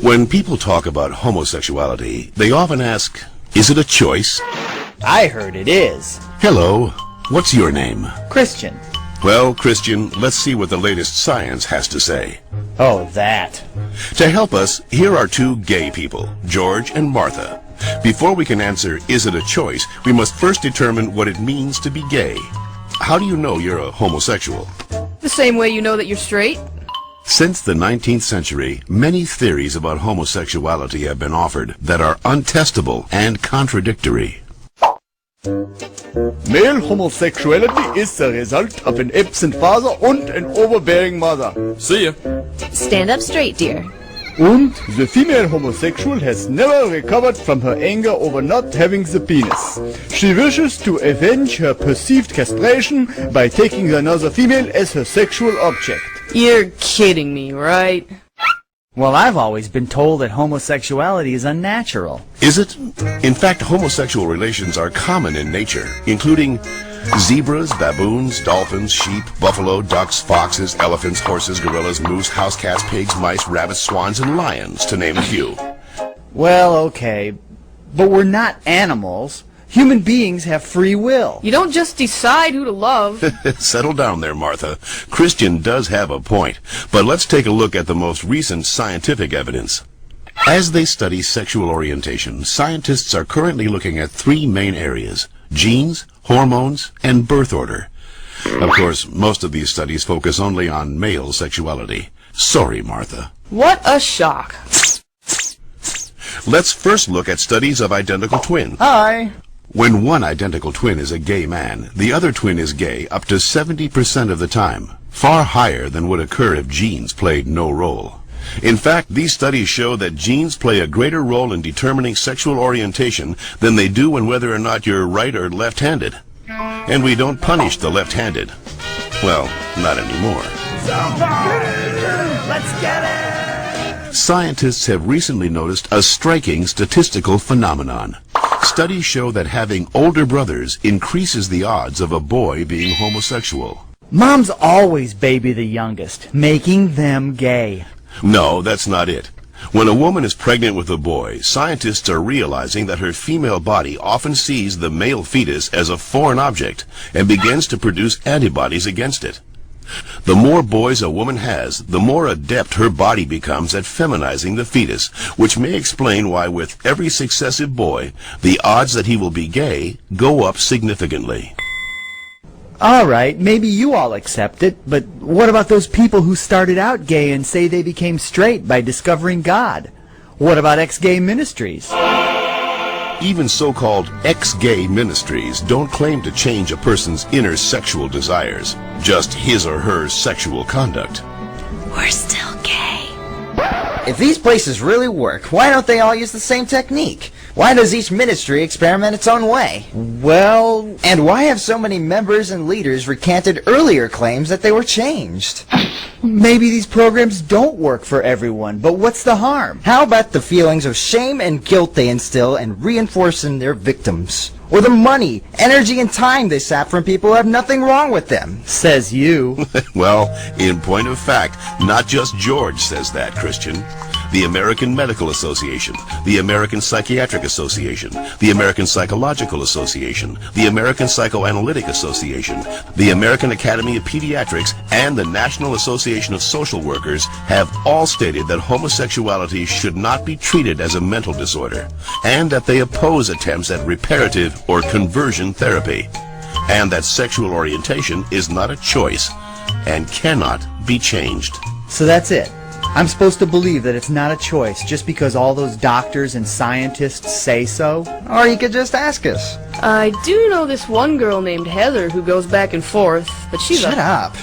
When people talk about homosexuality, they often ask, is it a choice? I heard it is. Hello, what's your name? Christian. Well, Christian, let's see what the latest science has to say. Oh, that. To help us, here are two gay people, George and Martha. Before we can answer, is it a choice, we must first determine what it means to be gay. How do you know you're a homosexual? The same way you know that you're straight. Since the 19th century, many theories about homosexuality have been offered that are untestable and contradictory. Male homosexuality is the result of an absent father and an overbearing mother. See ya. Stand up straight, dear. And the female homosexual has never recovered from her anger over not having the penis. She wishes to avenge her perceived castration by taking another female as her sexual object. You're kidding me, right? Well, I've always been told that homosexuality is unnatural. Is it? In fact, homosexual relations are common in nature, including zebras, baboons, dolphins, sheep, buffalo, ducks, foxes, elephants, horses, gorillas, moose, house cats, pigs, mice, rabbits, swans, and lions, to name a few. Well, okay, but we're not animals. Human beings have free will. You don't just decide who to love. Settle down there, Martha. Christian does have a point, but let's take a look at the most recent scientific evidence. As they study sexual orientation, scientists are currently looking at three main areas: genes, hormones, and birth order. Of course, most of these studies focus only on male sexuality. Sorry, Martha. What a shock. Let's first look at studies of identical twins. Hi. When one identical twin is a gay man, the other twin is gay up to 70% of the time, far higher than would occur if genes played no role. In fact, these studies show that genes play a greater role in determining sexual orientation than they do in whether or not you're right or left-handed. And we don't punish the left-handed. Well, not anymore. Let's get it! Scientists have recently noticed a striking statistical phenomenon. Studies show that having older brothers increases the odds of a boy being homosexual. Moms always baby the youngest, making them gay. No, that's not it. When a woman is pregnant with a boy, scientists are realizing that her female body often sees the male fetus as a foreign object and begins to produce antibodies against it. The more boys a woman has, the more adept her body becomes at feminizing the fetus, which may explain why with every successive boy, the odds that he will be gay go up significantly. All right, maybe you all accept it, but what about those people who started out gay and say they became straight by discovering God? What about ex-gay ministries? Even so-called ex-gay ministries don't claim to change a person's inner sexual desires, just his or her sexual conduct. We're still gay. If these places really work, why don't they all use the same technique? Why does each ministry experiment its own way? Well, And why have so many members and leaders recanted earlier claims that they were changed? maybe these programs don't work for everyone, but what's the harm? How about the feelings of shame and guilt they instill and reinforce in their victims? Or the money, energy, and time they sap from people who have nothing wrong with them? Says you. Well, in point of fact, not just George says that, Christian. The American Medical Association, the American Psychiatric Association, the American Psychological Association, the American Psychoanalytic Association, the American Academy of Pediatrics, and the National Association of Social Workers have all stated that homosexuality should not be treated as a mental disorder, and that they oppose attempts at reparative or conversion therapy, and that sexual orientation is not a choice and cannot be changed. So that's it. I'm supposed to believe that it's not a choice just because all those doctors and scientists say so? Or you could just ask us. I do know this one girl named Heather who goes back and forth, but she's Shut up.